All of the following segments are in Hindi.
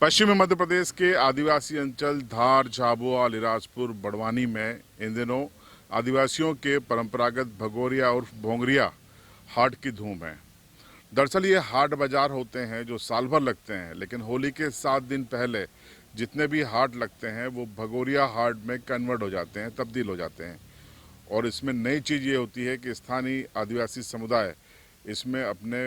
पश्चिमी मध्य प्रदेश के आदिवासी अंचल धार, झाबुआ, अलीराजपुर, बड़वानी में इन दिनों आदिवासियों के परंपरागत भगोरिया और भोंगरिया हाट की धूम है। दरअसल ये हाट बाजार होते हैं जो साल भर लगते हैं, लेकिन होली के 7 दिन पहले जितने भी हाट लगते हैं वो भगोरिया हाट में कन्वर्ट हो जाते हैं, तब्दील हो जाते हैं। और इसमें नई चीज़ ये होती है कि स्थानीय आदिवासी समुदाय इसमें अपने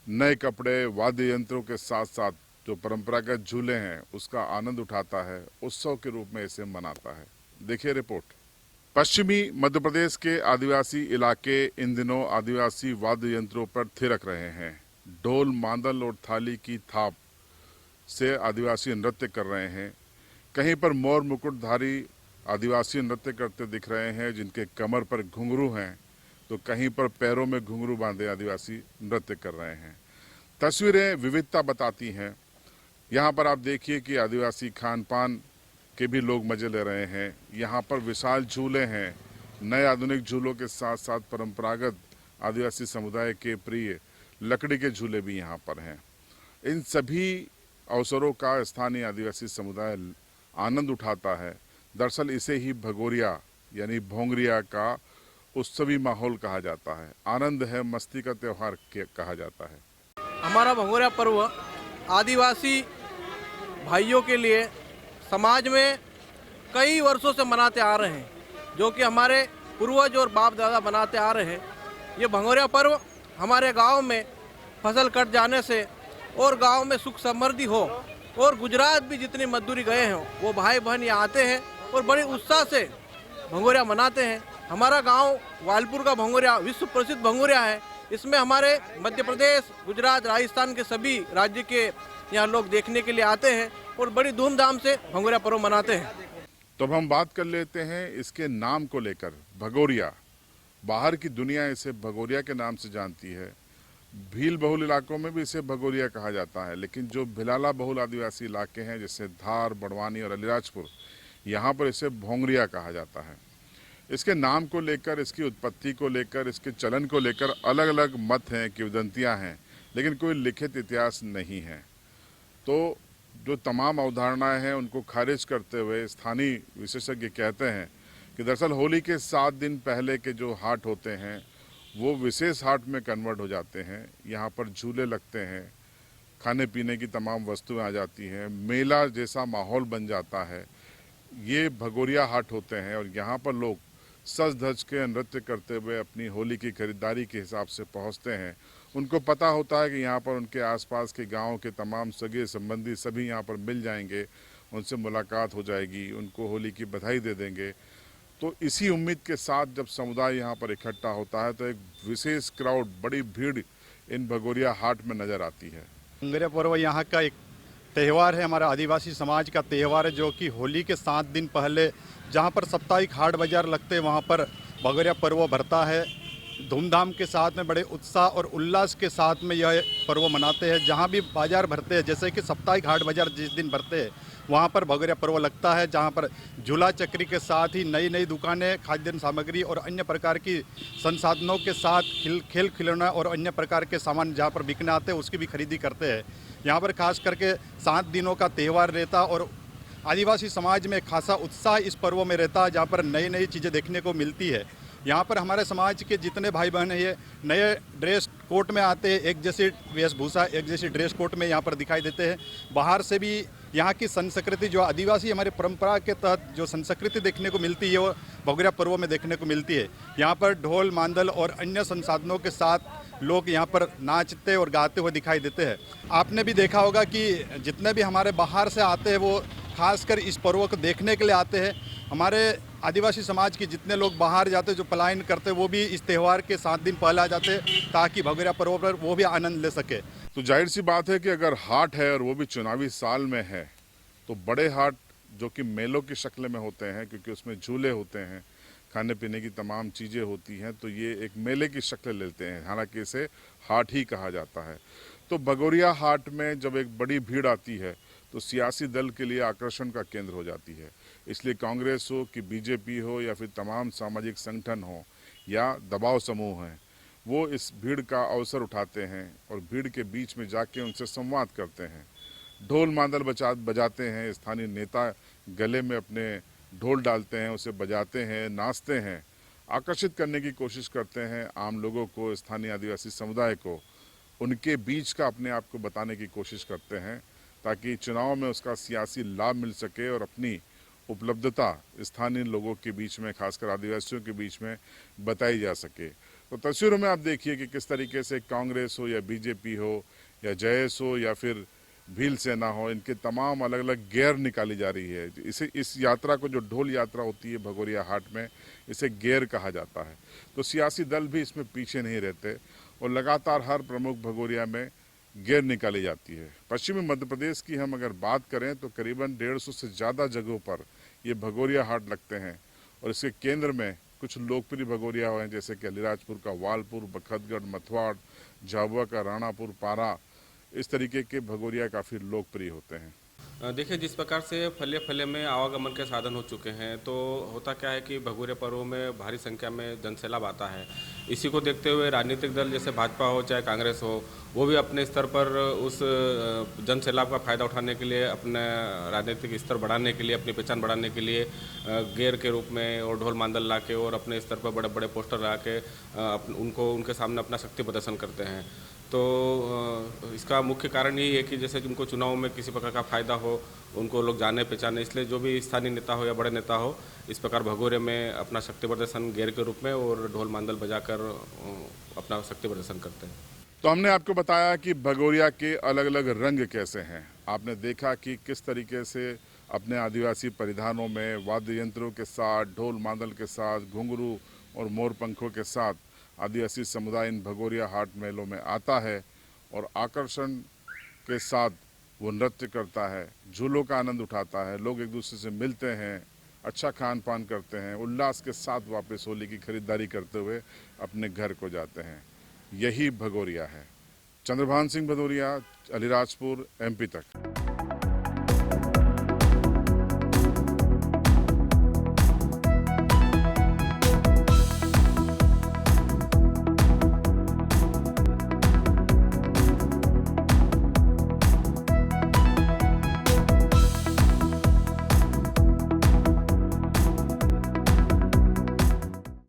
नए कपड़े, वाद्य यंत्रों के साथ साथ जो परंपरागत झूले हैं उसका आनंद उठाता है, उत्सव के रूप में इसे मनाता है। देखिए रिपोर्ट। पश्चिमी मध्य प्रदेश के आदिवासी इलाके इन दिनों आदिवासी वाद्य यंत्रों पर थिरक रहे हैं। ढोल, मांदल और थाली की थाप से आदिवासी नृत्य कर रहे हैं। कहीं पर मोर मुकुटधारी आदिवासी नृत्य करते दिख रहे हैं जिनके कमर पर घुंघरू हैं, तो कहीं पर पैरों में घुंघरू बांधे आदिवासी नृत्य कर रहे हैं। तस्वीरें विविधता बताती हैं। यहाँ पर आप देखिए कि आदिवासी खान पान के भी लोग मजे ले रहे हैं। यहाँ पर विशाल झूले हैं। नए आधुनिक झूलों के साथ साथ परंपरागत आदिवासी समुदाय के प्रिय लकड़ी के झूले भी यहाँ पर हैं। इन सभी अवसरों का स्थानीय आदिवासी समुदाय आनंद उठाता है। दरअसल इसे ही भगोरिया यानी भोंगरिया का उत्सवी माहौल कहा जाता है। आनंद है, मस्ती का त्यौहार कहा जाता है। हमारा भगोरिया पर्व आदिवासी भाइयों के लिए समाज में कई वर्षों से मनाते आ रहे हैं, जो कि हमारे पूर्वज और बाप दादा बनाते आ रहे हैं। ये भगोरिया पर्व हमारे गांव में फसल कट जाने से और गांव में सुख समृद्धि हो, और गुजरात भी जितनी मजदूरी गए हैं वो भाई बहन यहाँ आते हैं और बड़े उत्साह से भगोरिया मनाते हैं। हमारा गांव वालपुर का भगोरिया विश्व प्रसिद्ध भगोरिया है। इसमें हमारे मध्य प्रदेश, गुजरात, राजस्थान के सभी राज्य के यहाँ लोग देखने के लिए आते हैं और बड़ी धूमधाम से भगोरिया पर्व मनाते हैं। तो अब हम बात कर लेते हैं इसके नाम को लेकर। भगोरिया, बाहर की दुनिया इसे भगोरिया के नाम से जानती है। भील बहुल इलाकों में भी इसे भगोरिया कहा जाता है, लेकिन जो भिलाला बहुल आदिवासी इलाके हैं जैसे धार, बड़वानी और अलीराजपुर, यहाँ पर इसे भोंगरिया कहा जाता है। इसके नाम को लेकर, इसकी उत्पत्ति को लेकर, इसके चलन को लेकर अलग अलग मत हैं, किंवदंतियाँ हैं, लेकिन कोई लिखित इतिहास नहीं है। तो जो तमाम अवधारणाएं हैं उनको खारिज करते हुए स्थानीय विशेषज्ञ कहते हैं कि दरअसल होली के 7 दिन पहले के जो हाट होते हैं वो विशेष हाट में कन्वर्ट हो जाते हैं। यहाँ पर झूले लगते हैं, खाने पीने की तमाम वस्तुएं आ जाती हैं, मेला जैसा माहौल बन जाता है। ये भगोरिया हाट होते हैं और यहाँ पर लोग सज धज के नृत्य करते हुए अपनी होली की खरीदारी के हिसाब से पहुँचते हैं। उनको पता होता है कि यहाँ पर उनके आसपास के गांव के तमाम सगे संबंधी सभी यहाँ पर मिल जाएंगे, उनसे मुलाकात हो जाएगी, उनको होली की बधाई दे देंगे। तो इसी उम्मीद के साथ जब समुदाय यहाँ पर इकट्ठा होता है तो एक विशेष क्राउड, बड़ी भीड़ इन भगोरिया हाट में नज़र आती है। भगोरिया पर्व यहाँ का एक त्यौहार है, हमारा आदिवासी समाज का त्यौहार है, जो कि होली के 7 दिन पहले जहाँ पर साप्ताहिक हाट बाजार लगते हैं वहाँ पर भगोरिया पर्व भरता है। धूमधाम के साथ में बड़े उत्साह और उल्लास के साथ में यह पर्व मनाते हैं। जहाँ भी बाजार भरते हैं, जैसे कि साप्ताहिक हाट बाजार जिस दिन भरते हैं वहाँ पर भगोरिया पर्व लगता है, जहाँ पर झूला चक्री के साथ ही नई नई दुकानें, खाद्य सामग्री और अन्य प्रकार की संसाधनों के साथ खेल खिलौना और अन्य प्रकार के सामान जहाँ पर बिकने आते हैं उसकी भी खरीदी करते हैं। यहाँ पर खास करके 7 दिनों का त्यौहार रहता और आदिवासी समाज में खासा उत्साह इस पर्व में रहता है, जहाँ पर नई नई चीज़ें देखने को मिलती है। यहाँ पर हमारे समाज के जितने भाई बहन हैं ये नए ड्रेस कोट में आते हैं, एक जैसी वेशभूषा, एक जैसी ड्रेस कोट में यहाँ पर दिखाई देते हैं। बाहर से भी यहाँ की संस्कृति, जो आदिवासी हमारे परंपरा के तहत जो संस्कृति देखने को मिलती है वो भगोरिया पर्व में देखने को मिलती है। यहाँ पर ढोल, मांदल और अन्य संसाधनों के साथ लोग यहाँ पर नाचते और गाते हुए दिखाई देते हैं। आपने भी देखा होगा कि जितने भी हमारे बाहर से आते हैं वो खासकर इस पर्व को देखने के लिए आते हैं। हमारे आदिवासी समाज के जितने लोग बाहर जाते, जो पलायन करते, वो भी इस त्यौहार के 7 दिन पहले आ जाते ताकि भगोरिया पर्व पर वो भी आनंद ले सके। तो जाहिर सी बात है कि अगर हाट है और वो भी चुनावी साल में है तो बड़े हाट जो कि मेलों की शक्ल में होते हैं, क्योंकि उसमें झूले होते हैं, खाने पीने की तमाम चीज़ें होती हैं, तो ये एक मेले की शक्ल लेते हैं। हालांकि इसे हाट ही कहा जाता है। तो भगोरिया हाट में जब एक बड़ी भीड़ आती है तो सियासी दल के लिए आकर्षण का केंद्र हो जाती है। इसलिए कांग्रेस हो कि बीजेपी हो या फिर तमाम सामाजिक संगठन हो या दबाव समूह हैं, वो इस भीड़ का अवसर उठाते हैं और भीड़ के बीच में जाके उनसे संवाद करते हैं। ढोल मांदल बजाते हैं, स्थानीय नेता गले में अपने ढोल डालते हैं, उसे बजाते हैं, नाचते हैं, आकर्षित करने की कोशिश करते हैं आम लोगों को, स्थानीय आदिवासी समुदाय को, उनके बीच का अपने आप को बताने की कोशिश करते हैं ताकि चुनाव में उसका सियासी लाभ मिल सके और अपनी उपलब्धता स्थानीय लोगों के बीच में, खासकर आदिवासियों के बीच में बताई जा सके। तो तस्वीरों में आप देखिए कि किस तरीके से कांग्रेस हो या बीजेपी हो या जयस हो या फिर भील सेना हो, इनके तमाम अलग अलग गेयर निकाली जा रही है। इस यात्रा को, जो ढोल यात्रा होती है भगोरिया हाट में, इसे गेयर कहा जाता है। तो सियासी दल भी इसमें पीछे नहीं रहते और लगातार हर प्रमुख भगोरिया में गेयर निकाली जाती है। पश्चिमी मध्य प्रदेश की हम अगर बात करें तो करीबन 150 से ज़्यादा जगहों पर ये भगोरिया हाट लगते हैं और इसके केंद्र में कुछ लोकप्रिय भगोरिया हैं जैसे कि अलीराजपुर का वालपुर, बखतगढ़, मथवाड़, झाबुआ का राणापुर, पारा, इस तरीके के भगोरिया काफ़ी लोकप्रिय होते हैं। देखिए, जिस प्रकार से फले फले में आवागमन के साधन हो चुके हैं, तो होता क्या है कि भगोरिया पर्व में भारी संख्या में जनसैलाब आता है। इसी को देखते हुए राजनीतिक दल जैसे भाजपा हो चाहे कांग्रेस हो, वो भी अपने स्तर पर उस जनसैलाब का फ़ायदा उठाने के लिए, अपने राजनीतिक स्तर बढ़ाने के लिए, अपनी पहचान बढ़ाने के लिए गेर के रूप में और ढोल मांदल ला के और अपने स्तर पर बड़े बड़े पोस्टर ला के उनके सामने अपना शक्ति प्रदर्शन करते हैं। तो इसका मुख्य कारण यही है कि जैसे कि उनको चुनाव में किसी प्रकार का फ़ायदा हो, उनको लोग जाने पहचाने, इसलिए जो भी स्थानीय नेता हो या बड़े नेता हो, इस प्रकार भगोरे में अपना शक्ति प्रदर्शन गेर के रूप में और ढोल मांदल बजाकर अपना शक्ति प्रदर्शन करते हैं। तो हमने आपको बताया कि भगोरिया के अलग अलग रंग कैसे हैं। आपने देखा कि किस तरीके से अपने आदिवासी परिधानों में, वाद्य यंत्रों के साथ, ढोल मांदल के साथ, घुंघरू और मोर पंखों के साथ आदिवासी समुदाय इन भगोरिया हाट मेलों में आता है और आकर्षण के साथ वो नृत्य करता है, झूलों का आनंद उठाता है, लोग एक दूसरे से मिलते हैं, अच्छा खान पान करते हैं, उल्लास के साथ वापस होली की खरीदारी करते हुए अपने घर को जाते हैं। यही भगोरिया है। चंद्रभान सिंह भदौरिया, अलीराजपुर, MP तक।